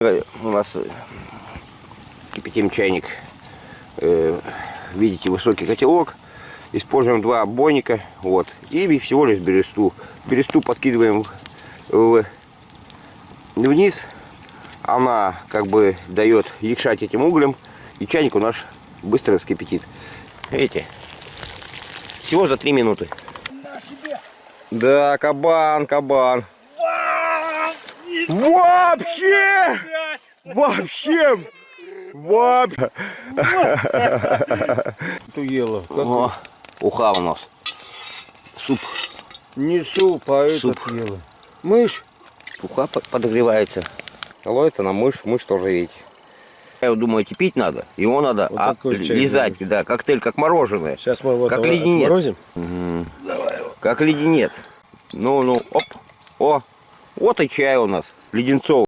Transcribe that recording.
У нас кипятим чайник. Видите, высокий котелок. Используем 2 отбойника. Вот. И всего лишь бересту. Бересту подкидываем вниз. Она как бы дает якшать этим углем. И чайник у нас быстро вскипятит. Видите? Всего за 3 минуты. Да, кабан. Вообще! Туела. О, уха у нас. Суп. Не суп, а Суп. это ела. Мышь. Уха подогревается. Ловится на мышь. Мышь тоже, видите. Я думаете, пить надо? Его надо Вот такой чай лизать. Да, коктейль как мороженое. Сейчас мы его Как леденец. отморозим. Угу. Как леденец. Ну, оп. О, вот и чай у нас. Леденцов.